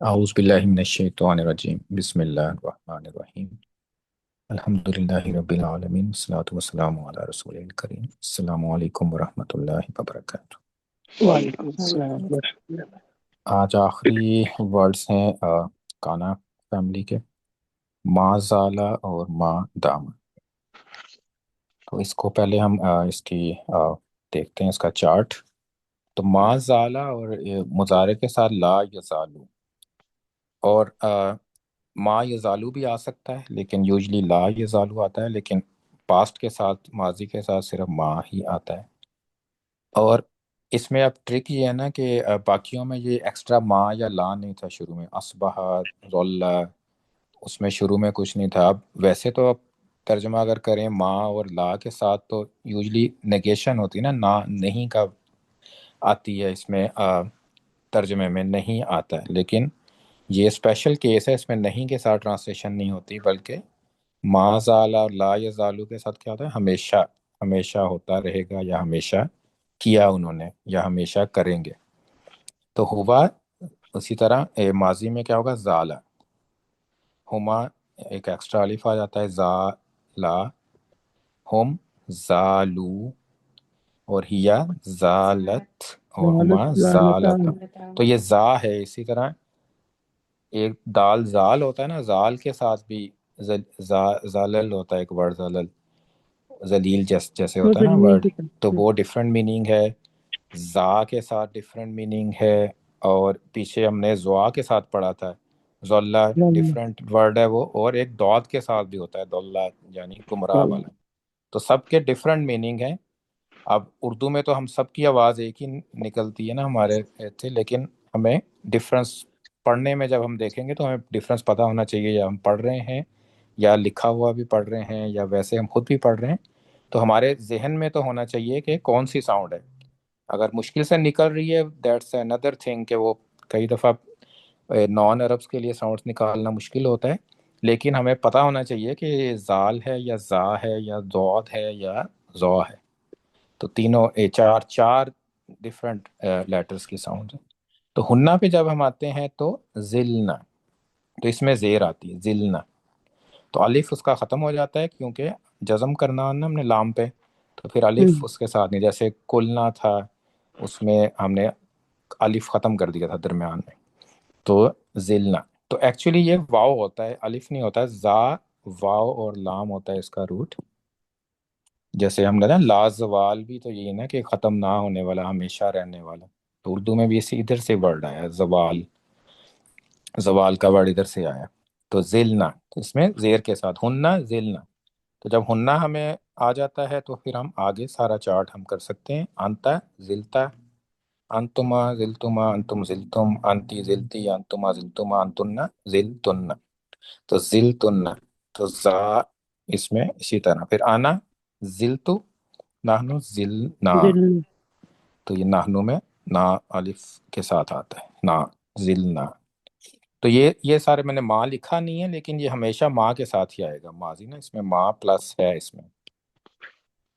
اعوذ باللہ من الشیطان الرجیم بسم اللہ الرحمن الرحیم الحمدللہ رب العالمین والصلاة والسلام علی رسول الکریم السلام علیکم ورحمۃ اللہ وبرکاتہ۔ وعلیکم السلام ورحمۃ اللہ۔ آج آخری ورڈز ہیں کانا فیملی کے، ما زالا اور ما داما۔ تو اس کو پہلے ہم اس کی دیکھتے ہیں اس کا چارٹ۔ تو ما زالا اور مضارع کے ساتھ لا یزالو، اور ما یزالو بھی آ سکتا ہے لیکن یوزلی لا یزالو آتا ہے، لیکن پاسٹ کے ساتھ ماضی کے ساتھ صرف ما ہی آتا ہے۔ اور اس میں اب ٹرک یہ ہے نا کہ باقیوں میں یہ ایکسٹرا ما یا لا نہیں تھا شروع میں، اصبح، ظل، اس میں شروع میں کچھ نہیں تھا۔ اب ویسے تو اب ترجمہ اگر کریں ما اور لا کے ساتھ تو یوزلی نیگیشن ہوتی ہے نا، نہیں کا آتی ہے اس میں، ترجمے میں نہیں آتا ہے، لیکن یہ اسپیشل کیس ہے، اس میں نہیں کے ساتھ ٹرانسلیشن نہیں ہوتی، بلکہ ما زال اور لا یزالو کے ساتھ کیا ہوتا ہے، ہمیشہ ہمیشہ ہوتا رہے گا، یا ہمیشہ کیا انہوں نے، یا ہمیشہ کریں گے۔ تو ہوا اسی طرح ماضی میں کیا ہوگا، زالا، ہما ایک ایکسٹرا الف آ جاتا ہے، زا لا، ہم زالو، اور ہیا زالت، اور ہما زالتا۔ تو یہ زا ہے، اسی طرح ایک دال زال ہوتا ہے نا، زال کے ساتھ بھی زالل ہوتا ہے ایک ورڈ، زالل ذلیل جیسے ہوتا ہے نا ورڈ، تو وہ ڈفرینٹ میننگ ہے۔ زا کے ساتھ ڈفرینٹ میننگ ہے، اور پیچھے ہم نے زوا کے ساتھ پڑھا تھا، ذلہ ڈفرینٹ ورڈ ہے وہ، اور ایک دود کے ساتھ بھی ہوتا ہے، دلہ یعنی گمراہ والا۔ تو سب کے ڈفرینٹ میننگ ہیں۔ اب اردو میں تو ہم سب کی آواز ایک ہی نکلتی ہے نا ہمارے تھے، لیکن ہمیں ڈفرینس پڑھنے میں جب ہم دیکھیں گے تو ہمیں ڈفرینس پتہ ہونا چاہیے، یا ہم پڑھ رہے ہیں یا لکھا ہوا بھی پڑھ رہے ہیں، یا ویسے ہم خود بھی پڑھ رہے ہیں، تو ہمارے ذہن میں تو ہونا چاہیے کہ کون سی ساؤنڈ ہے۔ اگر مشکل سے نکل رہی ہے دیٹس another thing، کہ وہ کئی دفعہ نان عربس کے لیے ساؤنڈس نکالنا مشکل ہوتا ہے، لیکن ہمیں پتہ ہونا چاہیے کہ یہ زال ہے یا زا ہے یا ضاد ہے یا ضا ہے۔ تو تینوں چار ڈفرینٹ لیٹرز کی ساؤنڈ ہیں۔ تو ہنہ پہ جب ہم آتے ہیں تو ذلنا، تو اس میں زیر آتی ہے ذلنا، تو الف اس کا ختم ہو جاتا ہے، کیونکہ جزم کرنا نا ہم نے لام پہ، تو پھر الف اس کے ساتھ نہیں، جیسے کلنا تھا اس میں ہم نے الف ختم کر دیا تھا درمیان میں، تو ذلنا۔ تو ایکچولی یہ واو ہوتا ہے، الف نہیں ہوتا ہے، زا واو اور لام ہوتا ہے اس کا روٹ۔ جیسے ہم نے نا لا زوال بھی تو یہ نا کہ ختم نہ ہونے والا، ہمیشہ رہنے والا، تو اردو میں بھی اسی ادھر سے ورڈ آیا زوال، زوال کا ورڈ ادھر سے آیا۔ تو ذلنا، تو اس میں زیر کے ساتھ ہننا ذلنا۔ تو جب ہننا ہمیں آ جاتا ہے تو پھر ہم آگے سارا چارٹ ہم کر سکتے ہیں، انتا ذلتا، انتما ذلتما، انتم ذلتم، انتی ذلتی، انتما ذلتما، انتن ذلتن۔ تو ذلتن، تو زا اس میں اسی طرح، پھر آنا ذلتو، نحنو ذلنا، تو یہ نحنو میں نا الف کے ساتھ آتا ہے، نا ذلنا۔ تو یہ سارے میں نے ماں لکھا نہیں ہے، لیکن یہ ہمیشہ ماں کے ساتھ ہی آئے گا، ماضی نا اس میں ماں پلس ہے اس میں،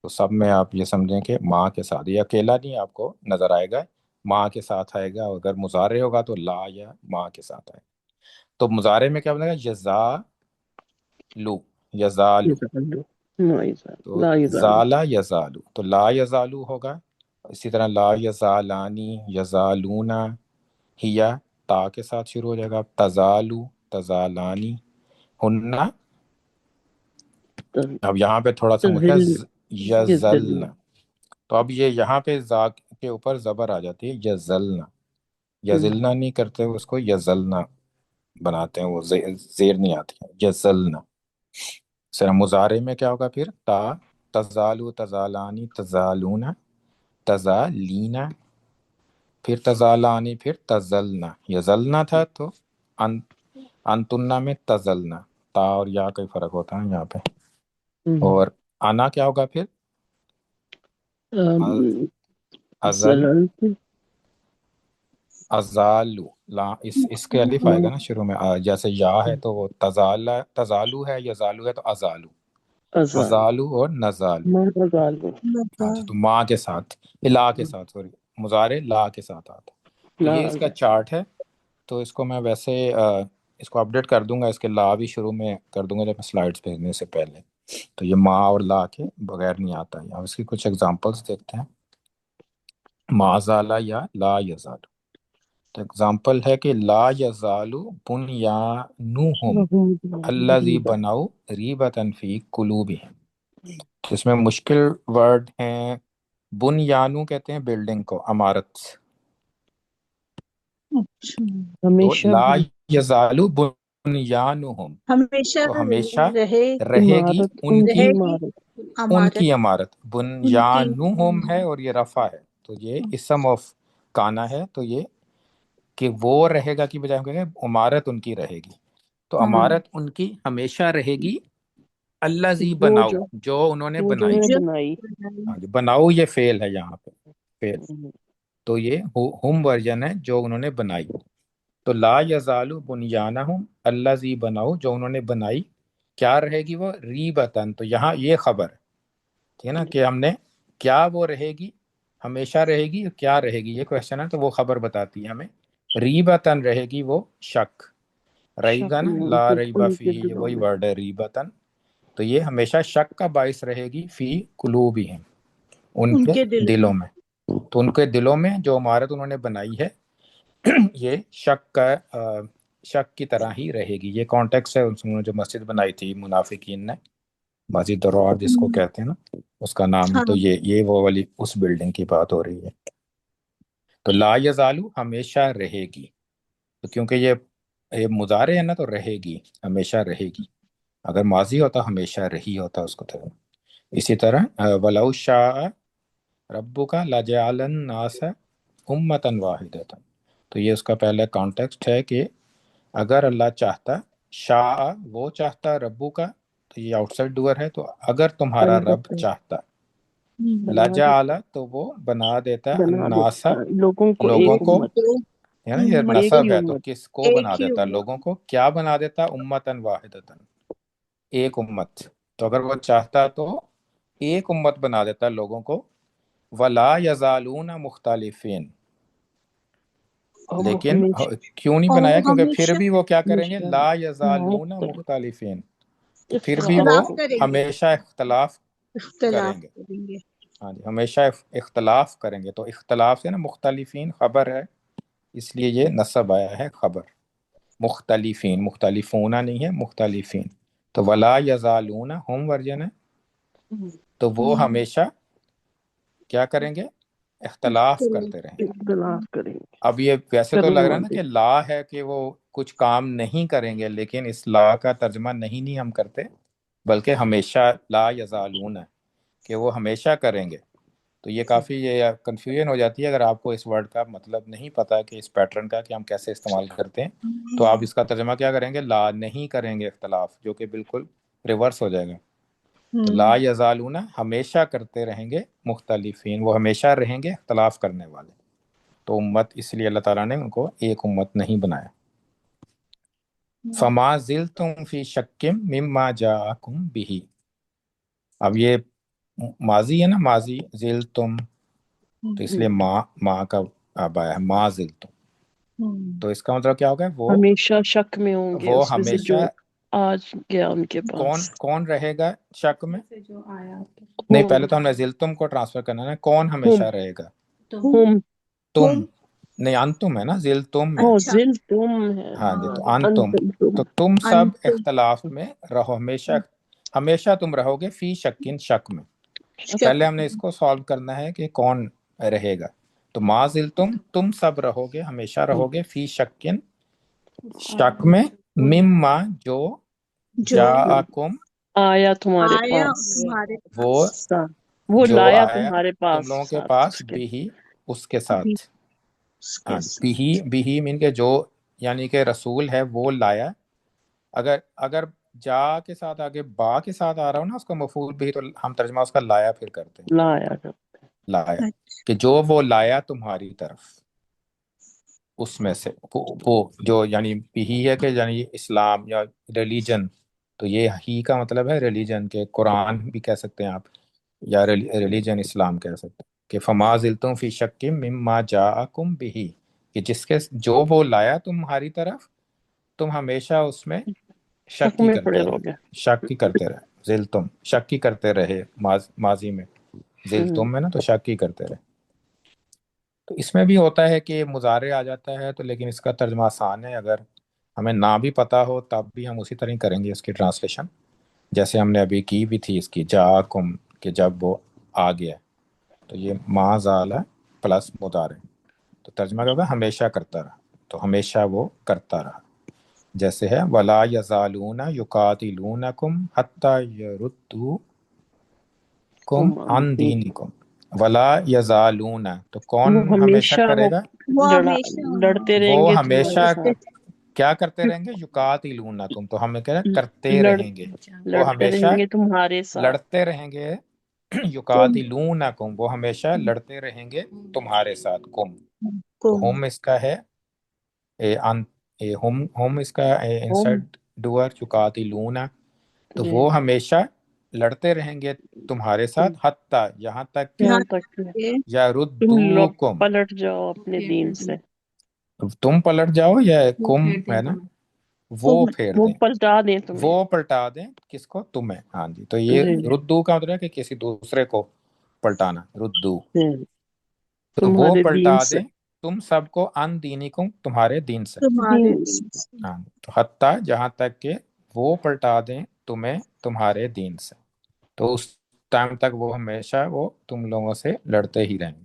تو سب میں آپ یہ سمجھیں کہ ماں کے ساتھ، یہ اکیلا نہیں آپ کو نظر آئے گا، ماں کے ساتھ آئے گا، اگر مضارع ہوگا تو لا یا ماں کے ساتھ آئے گا۔ تو مضارع میں کیا بنے گا، یزالو، یزالو، تو زالا یزالو، تو لا یزالو ہوگا، اسی طرح لا یزالانی، یزالونا، ہیا تا کے ساتھ شروع ہو جائے گا، تزالو، تزالانی، ہننا۔ اب یہاں پہ تھوڑا سا مشکل ہے، یزلنا، تو اب یہ یہاں پہ زا کے اوپر زبر آ جاتی ہے، یزلنا، یزلنا نہیں کرتے اس کو، یزلنا بناتے ہیں، وہ زیر نہیں آتی ہے، یزلنا۔ سر مضارع میں کیا ہوگا پھر، تا تزالو، تزالانی، تزالونا، تزالینا، پھر تزالانی، پھر تزلنا، یزلنا تھا تو انتنا میں تزلنا، تا اور یا کا فرق ہوتا ہے یہاں پہ۔ اور آنا کیا ہوگا پھر، ازل، ازالو، لا اس کے الف آئے گا نا شروع میں، جیسے یا ہے تو وہ تزالو ہے، یزالو ہے تو ازالو، ازالو اور نزالو، ہاں جی، تو ماں کے ساتھ، لا کے ساتھ، سوری، مضارع لا کے ساتھ آتا ہے۔ تو یہ اس کا چارٹ ہے۔ تو اس کو میں ویسے اس کو اپڈیٹ کر دوں گا، اس کے لا بھی شروع میں کر دوں گا جب میں سلائڈس بھیجنے سے پہلے. تو یہ ما اور لا کے بغیر نہیں آتا ہے. اب اس کی کچھ ایگزامپلس دیکھتے ہیں. ما زالا یا لا یزال. تو ایگزامپل ہے کہ لا یزال بنیانہم الذی بنوا ریبۃ فی قلوبہم. اس میں مشکل ورڈ ہیں. بنیانو کہتے ہیں بلڈنگ کو، عمارت. اچھا، تو ہمیشہ لا یزال بنیانہم، ہمیشہ تو ہمیشہ رہے رہے گی عمارت ان ان کی، کی رہے گی عمارت. ان عمارت کی عمارت. ان کی بنیانہم ہے اور یہ رفع ہے، تو یہ اسم آف کانا ہے. تو یہ کہ وہ رہے گا کی بجائے ہم کہیں گے عمارت ان کی رہے گی. تو ہاں عمارت ان کی ہمیشہ رہے گی. اللہ زی وہ بناؤ، جو انہوں نے وہ جو بنائی. انہوں جو نے بنائی. ہاں جی، بناؤ یہ فعل ہے یہاں پہ، فعل. تو یہ ہم ورژن ہے جو انہوں نے بنائی. تو لا یزال بنیانہم اللہ زی بناؤ، جو انہوں نے بنائی کیا رہے گی وہ ریبتن. تو یہاں یہ خبر ٹھیک ہے نا کہ ہم نے کیا وہ رہے گی، ہمیشہ رہے گی، کیا رہے گی یہ کوشچن ہے. تو وہ خبر بتاتی ہے ہمیں ریبتن رہے گی وہ شک. ریگا شک نا، میں ان لا کے ریبا فی، یہ دلوں وہی میں. ورڈ ہے ریبتن. تو یہ ہمیشہ شک کا باعث رہے گی فی قلوبہم، ان ان کے کے دل دلوں میں. تو ان کے دلوں میں جو عمارت انہوں نے بنائی ہے یہ شک کا شک کی طرح ہی رہے گی. یہ کانٹیکس ہے انہوں نے جو مسجد بنائی تھی منافقین نے، مسجد درار جس کو کہتے ہیں نا، اس کا نام ہے. ہاں تو یہ وہ والی اس بلڈنگ کی بات ہو رہی ہے. تو لا یزالو ہمیشہ رہے گی. تو کیونکہ یہ مضارع ہے نا، تو رہے گی، ہمیشہ رہے گی. اگر ماضی ہوتا ہمیشہ رہی ہوتا اس کو. تو اسی طرح وَلَوْ شَاءَ رَبُّكَ لَجَعَلَ النَّاسَ أُمَّةً وَاحِدَةً. تو یہ اس کا پہلا کانٹیکسٹ ہے کہ اگر اللہ چاہتا، شاء وہ چاہتا، ربو کا تو یہ آؤٹ سائڈ ڈور ہے. تو اگر تمہارا رب البتہ چاہتا، بنا لجعل تو وہ بنا دیتا بنا الناس دیتا لوگوں کو لوگوں ایک کو. امت. ہے نا، یہ امت ایک ہی نصب ہے، تو امت. کس کو بنا ایک ہی دیتا؟ امت لوگوں کو. کیا بنا دیتا؟ امتن واحدتن، ایک امت. تو اگر وہ چاہتا تو ایک امت بنا دیتا لوگوں کو. ولا یزالون مختلفین، اور وہ لیکن ہمیشہ کیوں نہیں اور بنایا؟ وہ کیونکہ پھر ہمیشہ بھی وہ کیا کریں گے، ہمیشہ لا یزالون مختلف مختلفین. تو پھر بھی اختلاف وہ اختلاف کو. کریں گے ہمیشہ اختلاف اختلاف کریں گے. کریں گے ہاں جی، ہمیشہ اختلاف کریں گے. تو اختلاف سے نا مختلفین خبر ہے، اس لیے یہ نصب آیا ہے خبر. مختلفین، مختلفون نہیں ہے، مختلفین. تو ولا یزالون ہم ورژن ہے. تو وہ ہمیشہ کیا کریں گے، اختلاف اختلاف کرتے رہیں گے. اختلاف کریں گے اب یہ ویسے تو لگ کرنے رہا ہے نا والے. کہ لا ہے کہ وہ کچھ کام نہیں کریں گے، لیکن اس لا کا ترجمہ نہیں ہم کرتے، بلکہ ہمیشہ لا یزالون ہے کہ وہ ہمیشہ کریں گے. تو یہ کافی یہ کنفیوژن ہو جاتی ہے اگر آپ کو اس ورڈ کا مطلب نہیں پتا کہ اس پیٹرن کا کہ ہم کیسے استعمال کرتے ہیں. تو آپ اس کا ترجمہ کیا کریں گے، لا نہیں کریں گے اختلاف، جو کہ بالکل ریورس ہو جائے گا. تو لا یزالون ہمیشہ کرتے رہیں گے، مختلفین وہ ہمیشہ رہیں گے اختلاف کرنے والے. تو امت اس لیے اللہ تعالیٰ نے ان کو ایک امت نہیں بنایا. فما زلتم فی شک مما جاءکم بہ. اب یہ ماضی ہے نا، ماضی زلتم، تو اس لیے ما کا اب آیا ہے ما زلتم. تو اس کا مطلب کیا ہوگا، ہمیشہ شک میں ہوں گے وہ اس میں سے جو ہمیشہ آج گیا ان کے کون پاس. کون رہے گا شک میں؟ نہیں، ہم پہلے تو ہم نے زلتم کو ٹرانسفر کرنا ہے. کون ہم ہمیشہ رہے گا؟ ہم تم. نہیں، انتم ہے نا، زلتم ہے. او اچھا ذل تم ہے. ہاں جی، تو انتم. انتم تم. تو تم سب انتم اختلاف میں رہو، ہمیشہ ہمیشہ تم رہو گے فی شکن شک میں. تو شک پہلے ہم نے اس کو سالو کرنا ہے کہ کون رہے گا. تو ما زلتم تم سب رہو گے، ہمیشہ رہو گے فی شکن شک میں، مما جو جو جاءکم آیا تمہارے آیا پاس. تمہارے پاس وہ وہ جو لایا آیا تمہارے تم پاس لوگوں کے ساتھ پاس اس کے. بھی اس کے بھی ساتھ. اس ہاں کے جی، ساتھ بھی مین کے جو، یعنی کہ رسول ہے وہ لایا. اگر جا کے ساتھ آگے با کے ساتھ آ رہا ہو نا اس کا مفعول بھی، تو ہم ترجمہ اس کا لایا پھر کرتے ہیں. لایا کر. لایا کہ جو وہ لایا تمہاری طرف، اس میں سے وہ جو یعنی ہی ہے کہ یعنی اسلام یا ریلیجن. تو یہ ہی کا مطلب ہے ریلیجن، کے قرآن بھی کہہ سکتے ہیں آپ، یا ریلیجن اسلام کہہ سکتے ہیں. کہ فما زلتم فی شک مما جاءکم بہ، کہ جو وہ لایا تمہاری طرف تم ہمیشہ اس میں شک شک کی میں کرتے پڑے رہے، رہو گے. شک کی کرتے رہے، زلتم شک کی کرتے رہے، ماضی میں زلتم میں نا تو شک کی کرتے رہے. تو اس میں بھی ہوتا ہے کہ مضارع آ جاتا ہے تو، لیکن اس کا ترجمہ آسان ہے، اگر ہمیں نہ بھی پتا ہو تب بھی ہم اسی طرح کریں گے اس کی ٹرانسلیشن، جیسے ہم نے ابھی کی بھی تھی اس کی جاءکم، کہ جب وہ آ گیا. تو یہ ما زال پلس مضارع، تو ترجمہ کیا ہوگا؟ ہمیشہ کرتا رہا، تو ہمیشہ وہ کرتا رہا. جیسے ہے ولا یزالون یقاتلونکم حتی یردوکم عن دینکم. ولا یزالون، تو کون وہ ہمیشہ ہمیشہ کرے گا؟ وہ لڑا ہمیشہ لڑتے رہیں وہ گے تمہارے ہمیشہ ساتھ. کیا کرتے رہیں گے؟ یقاتلونکم، تو ہم کہہ رہے ہیں کرتے لڑ رہیں گے، وہ لڑتے ہمیشہ رہیں گے تمہارے ساتھ. لڑتے رہیں گے. یقاتلونکم، وہ ہمیشہ لڑتے رہیں گے تمہارے ساتھ. کم، تو کم ہم اس کا ہے ہم اس کا انسرٹ ڈور یقاتلون، تو جی. وہ ہمیشہ لڑتے رہیں گے تمہارے ساتھ، حتیٰ یہاں تک کہ یہاں یہاں تک کہ کہ یا تم لوگ ردوکم، پلٹ جاؤ اپنے دین سے. تم پلٹ جاؤ، یا کم ہے نا، وہ کم پھیر وہ دیں، پلٹا دیں تمہیں. وہ پلٹا دیں. کس کو؟ تمہیں. ہاں جی. تو یہ جی ردو کا مطلب ہے کہ کسی دوسرے کو پلٹانا، ردو. جی. تو وہ تمہارے دین پلٹا سے. دیں تم سب کو ان دینکم، تمہارے دین سے. تمہارے دین سے. دین سے. ہاں، تو حتیٰ جہاں تک کہ وہ پلٹا دیں تمہیں تمہارے دین سے، تو اس ٹائم تک وہ ہمیشہ وہ تم لوگوں سے لڑتے ہی رہیں گے.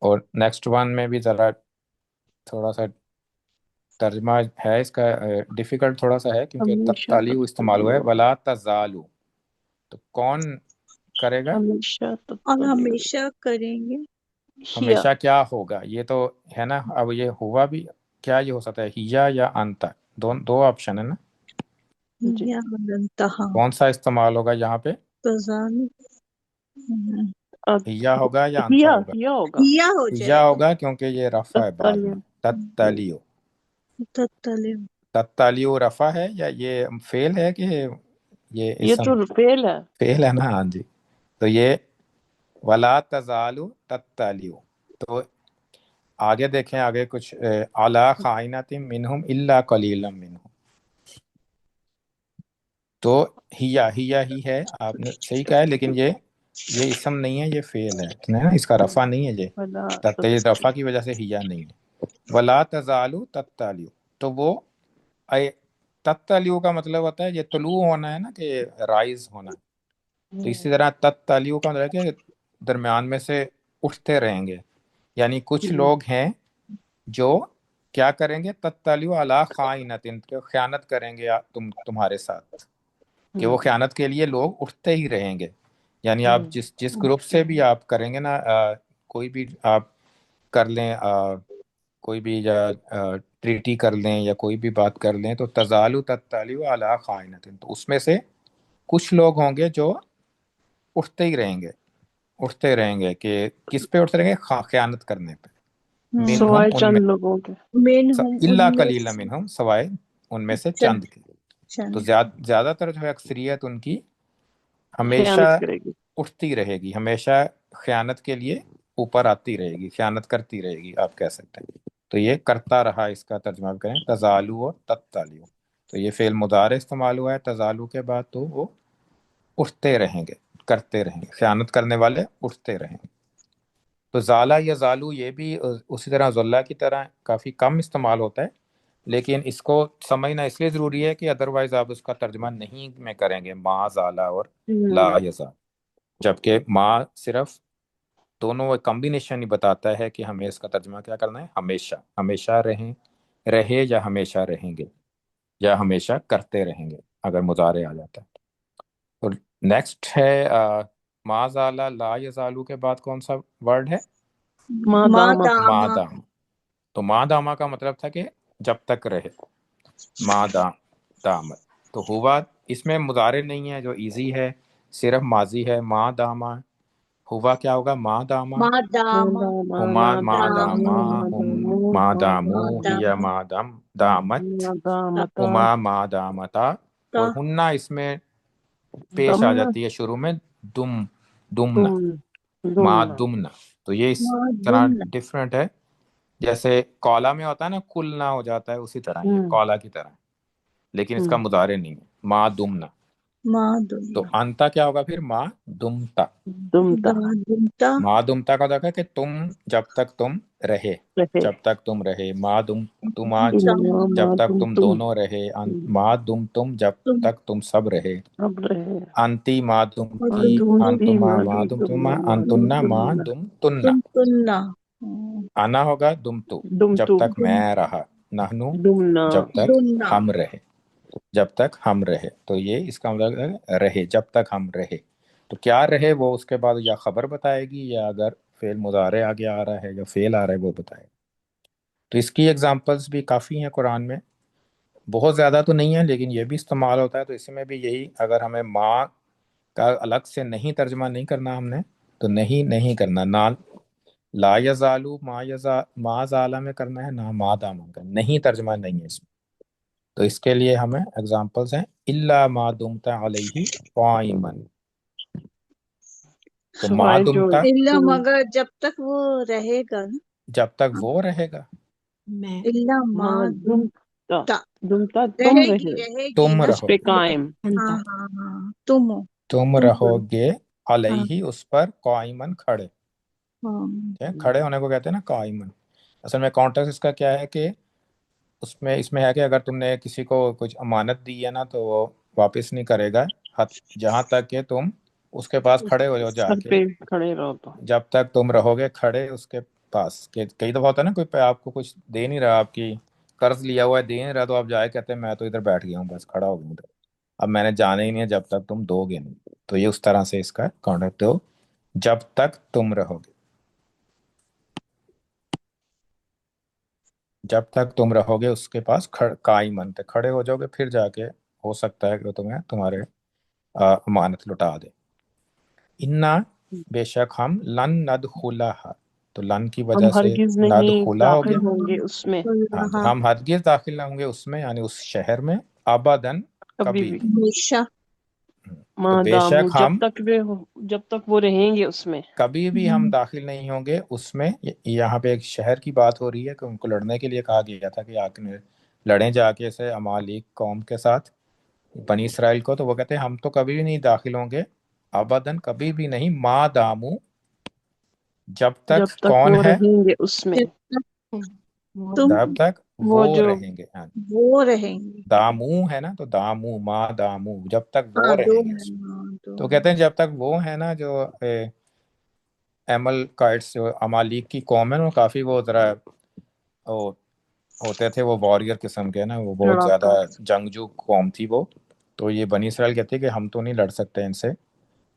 اور نیکسٹ ون میں بھی ذرا تھوڑا سا ترجمہ ہے اس کا ڈیفیکلٹ تھوڑا سا ہے، کیونکہ ہمیشہ تالیو استعمال ہوا ہے. ولا تزالو، تو کون کرے گا؟ ہمیشہ اور ہمیشہ کریں گے. ہیا. ہمیشہ کیا ہوگا؟ یہ تو ہے نا. اب یہ ہوا بھی کیا یہ ہو سکتا ہے؟ ہیا یا انتا، دو آپشن ہے نا. جی. یا انتہا کون سا استعمال ہوگا یہاں پہ؟ تزال ہیا ہوگا یا انتا ہیا ہوگا؟ ہیا ہوگا. ہیا ہو ہیا جائے گا. ہوگا، کیونکہ یہ رفع ہے بعد میں. تتلیو، تتلو تتلیو رفع ہے، یا یہ فعل ہے کہ یہ یہ اسم؟ تو فعل ہے. فعل ہے نا. ہاں جی. تو یہ ولا تزالو تتلیو. تو آگے دیکھیں، آگے کچھ اعلیٰ خائنات منہم الا قلیلا منہم. تو ہیا ہی ہے، آپ نے صحیح کہا ہے، لیکن یہ اسم نہیں ہے، یہ فعل ہے نا، اس کا رفع نہیں ہے. ولا یہ رفع کی وجہ سے ہیا نہیں ہے. ولا تزالو تتلیو، تو وہ تتلیو کا مطلب ہوتا ہے یہ طلوع ہونا ہے نا، کہ رائز ہونا. تو اسی طرح تتلیو کا مطلب ہے کہ درمیان میں سے اٹھتے رہیں گے. یعنی کچھ لوگ ہیں جو کیا کریں گے؟ تتلیو علی خائنۃ، خیانت کریں گے تمہارے ساتھ، کہ وہ خیانت کے لیے لوگ اٹھتے ہی رہیں گے. یعنی آپ جس گروپ سے بھی آپ کریں گے نا، کوئی بھی آپ کر لیں، کوئی بھی ٹریٹی کر لیں یا کوئی بھی بات کر لیں، تو تزالو تتلیو علی خائنۃ، تو اس میں سے کچھ لوگ ہوں گے جو اٹھتے ہی رہیں گے، اٹھتے رہیں گے. کہ کس پہ اٹھتے رہیں گے؟ خیانت کرنے پہ. منہم، سوائے ان چند میں، لوگوں کے. منہم الا ان میں قلیلا منہم، سوائے ان میں سے چند چند کے. تو چند زیادہ تر جو ہے اکثریت ان کی ہمیشہ خیانت کرے گی. اٹھتی رہے گی، ہمیشہ خیانت کے لیے اوپر آتی رہے گی، خیانت کرتی رہے گی، آپ کہہ سکتے ہیں. تو یہ کرتا رہا، اس کا ترجمہ بھی کریں تزالو اور تتالیو. تو یہ فعل مضارع استعمال ہوا ہے تزالو کے بعد، تو وہ اٹھتے رہیں گے، کرتے رہیں گے، خیانت کرنے والے اٹھتے رہیں گے. تو زالہ یا زالو یہ بھی اسی طرح ذلہ کی طرح کافی کم استعمال ہوتا ہے، لیکن اس کو سمجھنا اس لیے ضروری ہے کہ ادروائز آپ اس کا ترجمہ نہیں میں کریں گے ما زالہ اور لا یزال. جبکہ ما صرف دونوں کمبینیشن ہی بتاتا ہے کہ ہمیں اس کا ترجمہ کیا کرنا ہے؟ ہمیشہ، ہمیشہ رہے یا ہمیشہ رہیں گے یا ہمیشہ کرتے رہیں گے اگر مضارع آ جاتا ہے. اور نیکسٹ ہے ما زالہ لا یزالو کے بعد کون سا ورڈ ہے؟ مادامہ. مادام. تو مادامہ کا مطلب تھا کہ جب تک رہے، دامت. تو ہوا اس میں مضارع نہیں ہے جو ایزی ہے، صرف ماضی ہے. مادامہ، ہوا کیا ہوگا؟ مادامہ، مادامہ ہما مادامہ، ہم مادامو، ہیا مادامہ دامت، مادامتا. ہما مادامتا. اور ہننا اس میں پیش آ دمنا. جاتی ہے شروع میں، دمنا، ما دمنا. دمنا. تو یہ اس طرح مادمنا ڈفرینٹ ہے. جیسے کولا میں ہوتا ہے نا کلنا ہو جاتا ہے، اسی طرح یہ ہوں کولا کی طرح، لیکن اس کا ہوں مضارع نہیں ہے، ما دمنا. ماں تو دمنا انتا کیا ہوگا پھر؟ ما دمتا. دمتا دا دمتا ما دمتا کا ہوتا ہے کہ تم جب تک تم رہے، رہے جب تک تم رہے. ما دم تما دمتا جب ما تک دم تم تم دونوں رہے. ما دم تم جب تم تک تم سب رہے. اب رہے انتی ما دم اور کی، تم انتی انتما ما ما دم دم تم تما، ما دم انتنا ما تم دم تننا. تم تننا انا ہوگا دم تو، دم جب تو تک دم میں رہا. نہنو دمنا جب تک دمنا ہم رہے، جب تک ہم رہے. تو یہ اس کا مطلب ہے رہے، جب تک ہم رہے. تو کیا رہے وہ اس کے بعد یا خبر بتائے گی، یا اگر فعل مضارع آگے آ رہا ہے یا فعل آ رہا ہے وہ بتائے گا. تو اس کی ایگزامپلس بھی کافی ہیں قرآن میں، بہت زیادہ تو نہیں ہے لیکن یہ بھی استعمال ہوتا ہے. تو اس میں بھی یہی، اگر ہمیں ماں کا الگ سے نہیں ترجمہ نہیں کرنا ہم نے، تو نہیں کرنا. نہ لا یزالو ما زالہ میں کرنا ہے، نہ ما دام کا. نہیں ترجمہ نہیں ہے اس میں. تو اس کے لیے ہمیں ایگزامپلس ہیں الا ما دمت علیہ قائما. تو ما سوائے جو دمتا اللہ مگر جب تک وہ رہے گا نا، جب تک وہ رہے گا. میں اللہ ما ماں دمتا دمتا دمتا تم رہے گی رہے رہے گی تم نا، اس رہو پہ گے، قائم ہاں ہاں ہاں تم ہو، تم تم رہو پر گے ہاں علیہ اس پر قائما کھڑے. ہاں ٹھیک ہے؟ کھڑے ہونے کو کہتے ہیں نا قائما. اصل میں کانٹیکس اس کا کیا ہے کہ اس میں ہے کہ اگر تم نے کسی کو کچھ امانت دی ہے نا تو وہ واپس نہیں کرے گا جہاں تک کہ تم اس کے پاس اس کھڑے ہو جاؤ جا سر کے. پہ کھڑے رہو تو جب تک تم رہو گے کھڑے اس کے پاس. کہ کئی دفعہ ہوتا ہے نا کوئی آپ کو کچھ دے نہیں رہا، آپ کی قرض لیا ہوا ہے دے نہیں رہا، تو آپ جائے کہتے ہیں میں تو ادھر بیٹھ گیا ہوں، بس کھڑا ہو گیا ادھر، اب میں نے جانا ہی نہیں ہے جب تک تم دو گے نہیں. تو یہ اس طرح سے اس کا کانٹیکٹ ہو، جب تک تم رہو گے. جب تک تم رہو گے اس کے پاس قائمن تے کھڑے ہو جاؤ گے، پھر جا کے ہو سکتا ہے کہ وہ تمہیں تمہارے امانت لوٹا دے. انا بے شک ہم لن ندخلها، تو لن کی ہم وجہ سے ہرگز نہیں ندخلا ہو داخل گیا. ہوں گے اس میں ہاں جی، رہا ہم ہرگز داخل نہ ہوں گے اس میں، یعنی اس شہر میں، ابدن کبھی کبھی بھی بھی. ہمیشہ تو ماں بے دامو شک ہم جب تک وہ رہیں گے اس میں. کبھی بھی ہم داخل نہیں ہوں گے اس میں. یہاں پہ ایک شہر کی بات ہو رہی ہے کہ ان کو لڑنے کے لیے کہا گیا تھا کہ آ کے لڑیں جا کے اسے امالیک قوم کے ساتھ، بنی اسرائیل کو. تو وہ کہتے ہیں ہم تو کبھی بھی نہیں داخل ہوں گے، ابدن کبھی بھی نہیں، ما دامو جب جب تک تک کون وہ ہے، رہیں گے اس میں. جب تک تم جب تک وہ وہ جو رہیں گے. ہاں، وہ رہیں گے، دامو ہے نا، تو دامو ما دامو جب تک ہاں وہ دو رہیں گے ہے، اس میں. ہاں دو تو ہے، کہتے ہیں جب تک وہ ہے نا جو ایمل کائٹس جو امالیک کی قوم ہے نا، وہ کافی وہ ذرا وہ ہوتے تھے، وہ واریر قسم کے نا، وہ بہت زیادہ لڑاکا. جنگجو قوم تھی وہ. تو یہ بنی اسرائیل کہتے ہیں کہ ہم تو نہیں لڑ سکتے ان سے،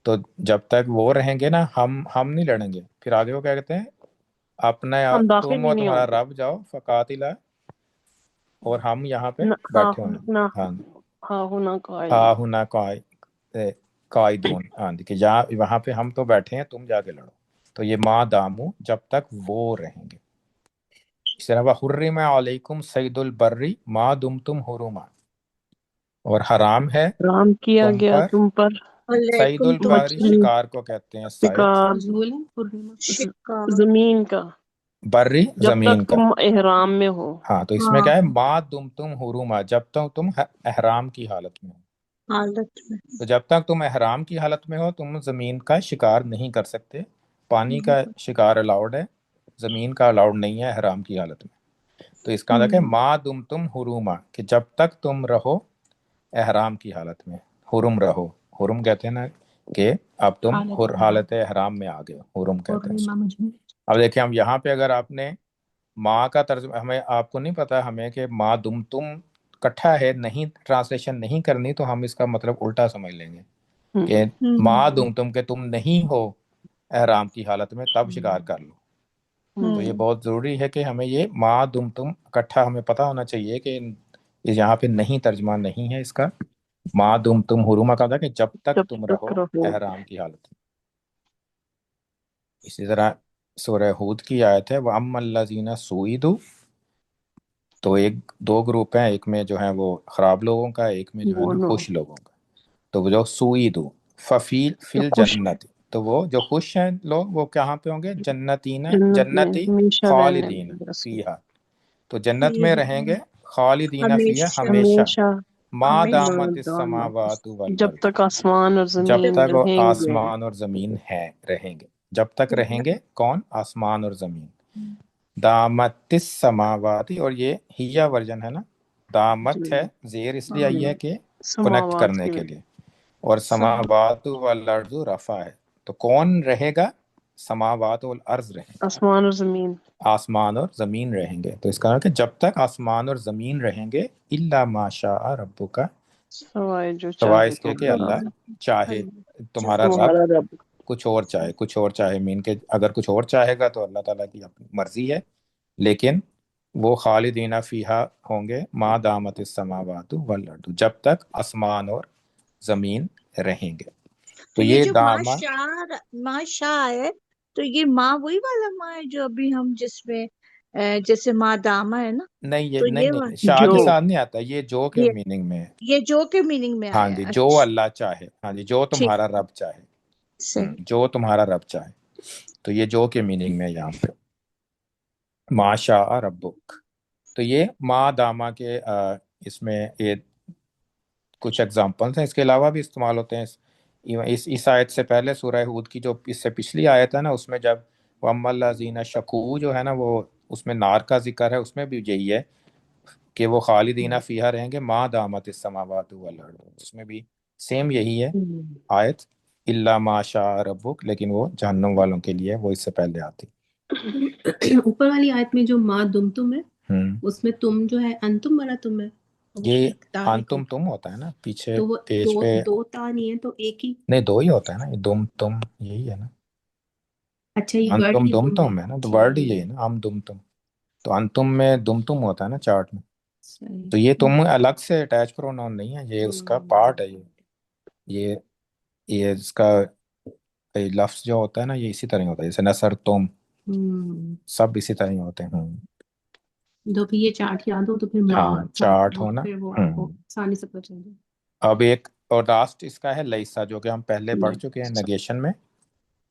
تو جب تک وہ رہیں گے نا ہم نہیں لڑیں گے. پھر آگے وہ کیا کہتے ہیں، اپنا ہم داخل تم ہی اور نہیں تمہارا ہوں گے. رب جاؤ فقاتلا، اور ہم یہاں پہ ہاں بیٹھے ہوئے ہیں. نہ ہاں، ہاں ہونا قائدون. ہاں ہونا قائدون. ہاں جی، کہ جہاں وہاں پہ ہم تو بیٹھے ہیں، تم جا کے لڑو. تو یہ ما دامو جب تک وہ رہیں گے. اس طرح حرم علیکم صید البری ما دمتم حرما، اور حرام ہے رام کیا تم گیا پر تم پر صید علیکم تم البری، پر مچھلی شکار کو کہتے ہیں صید. شکار شکار، زمین کا، بری جب زمین تک کا. تم احرام میں ہو. ہاں، تو اس میں ہاں کیا ہے، ما دمتم حرما جب تک تم احرام کی حالت میں ہو. حالت میں، تو جب تک تم احرام کی حالت میں ہو تم زمین کا شکار نہیں کر سکتے. پانی کا شکار الاؤڈ ہے، زمین کا الاؤڈ نہیں ہے احرام کی حالت میں. تو اس کا مطلب ہے ما دمتم حروما، کہ جب تک تم رہو احرام کی حالت میں، حرم رہو. حرم کہتے ہیں نا کہ اب تم حالت احرام میں آ گئے ہو، حرم کہتے ہیں اس کو. اب دیکھیں ہم یہاں پہ اگر آپ نے ماں کا ترجمہ، ہمیں آپ کو نہیں پتا ہمیں کہ ما دم تم کٹھا ہے، نہیں ٹرانسلیشن نہیں کرنی، تو ہم اس کا مطلب الٹا سمجھ لیں گے کہ ما دم تم کہ تم نہیں ہو احرام کی حالت میں تب شکار کر لو. تو یہ بہت ضروری ہے کہ ہمیں یہ ما دم تم اکٹھا ہمیں پتہ ہونا چاہیے کہ یہاں پہ نہیں ترجمہ نہیں ہے اس کا. ما دم تم حرما کا تھا کہ جب تک جب تم تک رہو رہو. احرام کی حالت میں. اسی طرح سورہ ہود کی آیت ہے وَأَمَّا الَّذِينَ سُعِدُوا، تو ایک دو گروپ ہیں، ایک میں جو ہیں وہ خراب لوگوں کا، ایک میں جو ہے نا بولو خوش لوگوں کا. تو وہ جو سعیدو ففیل فل خوش جنت، تو وہ جو خوش ہیں لوگ وہ کہاں پہ ہوں گے؟ جنتین، جنت میں جنتی ہمیشہ رہنے خالدین والے رسول، فیہا، تو جنت میں رہیں گے فیہا خالدین فیہا ہمیشہ ہمیشہ، ہمیشہ ما ہمیشہ دامت مادام السماوات جب والارض، تک آسمان اور جب زمین تک وہ رہیں گے۔ آسمان اور زمین ہے رہیں گے، جب تک رہیں گے کون؟ آسمان اور زمین، دامت السماواتی، اور یہ ہیا ورژن ہے نا، دامت جی ہے، زیر اس لیے آئی ہے کہ کنیکٹ سماوات کرنے کی کے لیے، اور سما سماوات والارض رفع ہے، تو کون رہے گا؟ سماوات والارض رہیں گے، آسمان اور زمین آسمان اور زمین رہیں گے، تو اس کا کہ جب تک آسمان اور زمین رہیں گے، الا ما شاء ربک، سوائے جو سوائے چاہے اس کے کہ تمہارا اللہ چاہے، تمہارا رب تمہارا رب۔ کچھ اور چاہے، کچھ اور چاہے مین کہ اگر کچھ اور چاہے گا تو اللہ تعالیٰ کی اپنی مرضی ہے، لیکن وہ خالدین فیہا ہوں گے ما دامت السماوات والارض، جب تک آسمان اور زمین رہیں گے، تو تو یہ یہ جو دامہ ماں شاہ ہے، تو یہ ماں وہی والا ماں ہے جو ابھی ہم جس میں جیسے ماں داما ہے نا، نہیں، یہ تو نہیں یہ نہیں شاہ جو کے ساتھ نہیں آتا، یہ جو کے یہ میننگ میں ہے، یہ جو کے میننگ میں ہاں آیا جی، ہے، جو اچھا اللہ چاہے، ہاں جی، جو ٹھیک تمہارا رب چاہے، صحیح جو تمہارا رب چاہے، تو یہ جو کے میننگ میں ہے یہاں پہ، ما شاء ربک، تو یہ ما داما کے اس میں یہ کچھ ایگزامپلس ہیں، اس کے علاوہ بھی استعمال ہوتے ہیں، اس آیت سے پہلے سورہ ہود کی جو اس سے پچھلی آیت ہے نا، اس میں جب وَأَمَّا الَّذِينَ شَكُوا جو ہے نا، وہ اس میں نار کا ذکر ہے، اس میں بھی یہی ہے کہ وہ خالدین فیہا رہیں گے ما دامت السماوات والارض، اس میں بھی سیم یہی ہے آیت، الا ما شاء ربک، لیکن وہ جہنم والوں کے لیے وہ اس سے پہلے آتی۔ اوپر والی آیت میں جو ما دم تم ہے، ہوں اس میں تم جو ہے انتم والا تم ہے، اور یہ ایک تا ہے انتم تم ہوتا ہے نا پیچھے تو وہ پیج پہ، دو تا نہیں ہے تو ایک ہی، نہیں دو ہی ہوتا ہے نا، یہ دم تم یہی ہے نا، اچھا یہ ورڈ انتم ہی دم دم ہے، تم ہے نا، تو ورڈ ہی ٹھیک یہی ہے نا، ہم دم تم، تو انتم میں دم تم ہوتا ہے نا چارٹ میں، صحیح۔ تو یہ تم الگ سے اٹیچ پروناؤن نہیں ہے، یہ اس کا پارٹ ہے، یہ یہ اس کا یہ لفظ جو ہوتا ہے نا، یہ اسی طرح ہوتا ہے، جیسے نصر تم، سب اسی طرح ہی ہوتے ہیں۔ تو پھر یہ چارٹ یاد ہو تو پھر میں ہاں چارٹ تو ہونا۔ پھر وہ آپ کو آسانی سے پتہ چل جائے۔ اب ایک اور لاسٹ اس کا ہے لیسا، جو کہ ہم پہلے پڑھ چکے ہیں نیگیشن میں،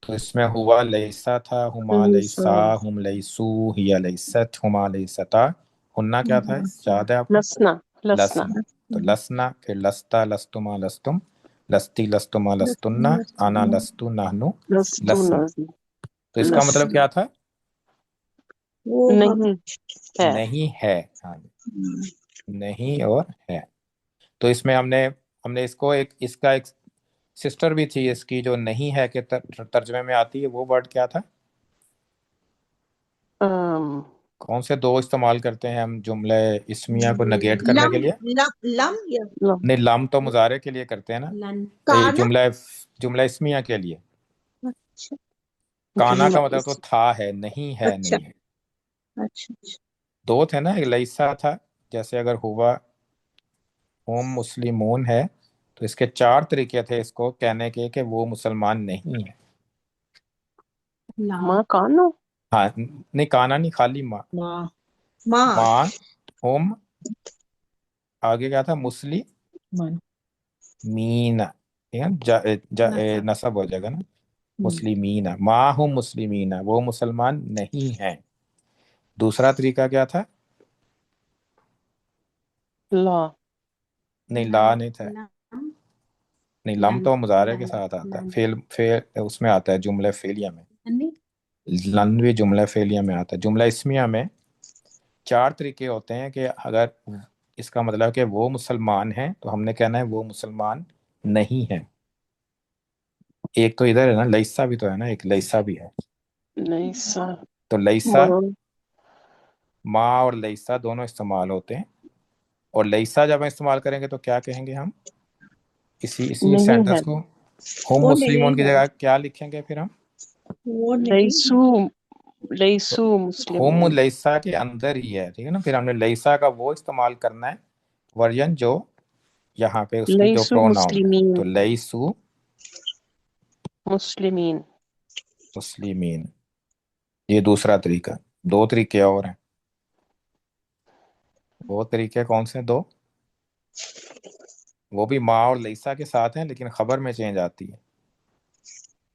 تو اس میں ہوا لیسا تھا، ہما لیسا، ہم لیسو، ہیا لیست، ہما لیستا، ہننا کیا تھا یاد ہے آپ کو؟ لسنا لسنا لسنا، تو لسنا، پھر لستا لستما لستم، لستی لستما لستنا، انا لستو نحنو لستو لسنا، نازی تو اس کا مطلب لسنا کیا تھا؟ وہ ہم نہیں ہے۔ نہیں ہے، ہاں نہیں اور ہے، تو اس میں ہم نے اس کو اس کا ایک سسٹر بھی تھی اس کی جو نہیں ہے کہ ترجمے میں آتی ہے، وہ ورڈ کیا تھا؟ کون سے دو استعمال کرتے ہیں ہم جملے اسمیہ کو نگیٹ کرنے لم کے لیے؟ لم یا نہیں، لم تو مضارع کے لیے کرتے ہیں نا، لن کانا، جملہ اسمیہ کے لیے، اچھا کانا جملہ کا مطلب تو تھا ہے، نہیں ہے، اچھا نہیں ہے، اچھا اچھا دو تھے نا، ایک لیسا تھا، جیسے اگر ہوا ہم مسلمون ہے تو اس کے چار طریقے تھے اس کو کہنے کے کہ وہ مسلمان نہیں ہے، لا ماں کانو ہاں نہیں، کانا نہیں، خالی ماں، ماں ماں، ہم، آگے کیا تھا؟ مسلمین، ٹھیک ہے نصب نصب ہو جائے گا نا، مسلمین، ما ہم مسلمین، وہ مسلمان نہیں ہیں، دوسرا طریقہ کیا تھا؟ لا نہیں لا نہیں تھا، لم نہیں لم تو مضارع کے لن ساتھ آتا ہے، لن فعل اس میں آتا ہے جملہ فعلیہ میں، نہیں لن بھی جملہ فعلیہ میں آتا ہے، جملہ اسمیہ میں چار طریقے ہوتے ہیں کہ اگر اس کا مطلب کہ وہ مسلمان ہیں تو ہم نے کہنا ہے وہ مسلمان نہیں ہیں، ایک تو ادھر ہے نا لیسا بھی تو ہے نا، ایک لیسا بھی ہے، نہیں سر تو لیسا، ماں ما اور لیسا دونوں استعمال ہوتے ہیں، اور لیسا جب ہم استعمال کریں گے تو کیا کہیں گے ہم اسی نہیں ہے، سینٹنس کو؟ ہم وہ مسلمون نہیں کی ہے، جگہ کیا لکھیں گے پھر ہم؟ وہ نہیں ہے، لیسو تو لیسو ہم مسلمون، لیسا کے اندر ہی ہے، ٹھیک ہے نا، پھر ہم نے لیسا کا وہ استعمال کرنا ہے ورژن جو یہاں پہ اس کی جو لیسو پروناؤن ہے، مسلمین تو لیسو مسلمین۔ مسلمین، یہ دوسرا طریقہ، دو طریقے اور ہیں، وہ طریقے کون سے دو؟ وہ بھی ما اور لیسا کے ساتھ ہیں لیکن خبر میں چینج آتی ہے،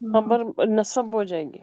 خبر نصب ہو جائے گی.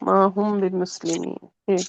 ماہم بالمسلمین. ٹھیک.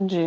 جی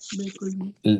بالکل بھی.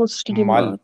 مسلمات.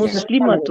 مسلمات.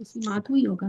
مسلمات ہوئی ہوگا.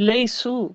لیسو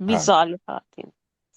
بصالحات.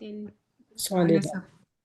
تین. صالح. نصب.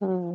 ہوں.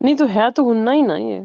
نہیں تو ہے تو ہننا ہی نا یہ.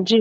جی.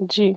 جی.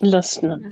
لسنا.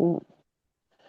ہوں.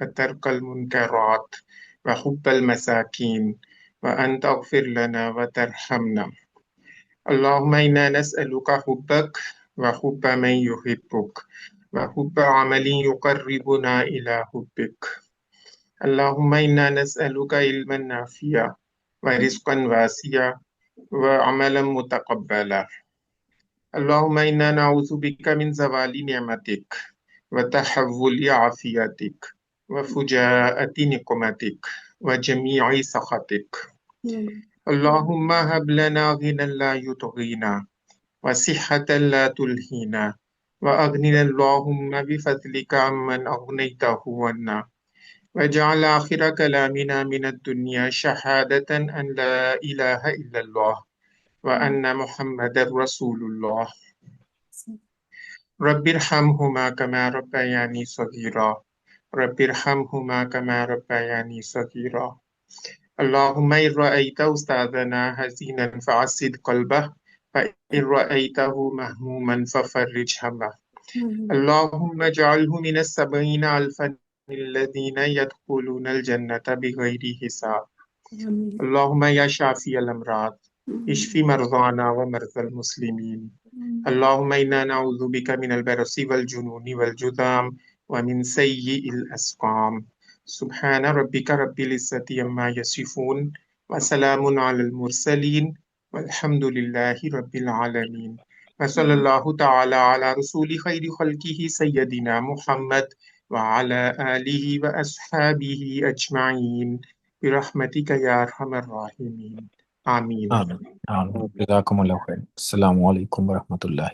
وترك المنكرات وحب المساكين وأن تغفر لنا وترحمنا. اللهم إنا نسألك حبك وحب من يحبك وحب عمل يقربنا إلى حبك. اللهم إنا نسألك علما نافعا ورزقا واسعا وعملا متقبلا. اللهم إنا نعوذ بك من زوال نعمتك وتحول عافيتك وفجاءة نقمتك وجميع سخطك. اللهم هب لنا غنى لا يطغينا وصحة لا تلهينا وأغننا اللهم بفضلك عمن أغنيته عنا واجعل آخر كلامنا من الدنيا شهادة أن لا إله إلا الله وأن محمد رسول الله. رب ارحمهما كما ربياني صغيرا رب ارحمهما كما ربياني صغيرا. اللهم إن رأيت أستاذنا حزينا فعسد قلبه فإن رأيته مهموما ففرج همه. اللهم اجعله من 70,000 الذين يدخلون الجنة بغير حساب. اللهم يا شافي الأمراض اشف مرضانا ومرضى المسلمين. اللهم إنا نعوذ بك من البرص والجنون والجذام ومن سيء الأسقام. سبحان ربك رب العزة عما يصفون وسلام على المرسلين والحمد لله رب العالمين. وصلى الله تعالى على رسول خير خلقه سيدنا محمد وعلى آله وأصحابه أجمعين برحمتك يا أرحم الراحمين. آمين. آمین. جزاکم اللہ خیر. السلام علیکم ورحمۃ اللہ.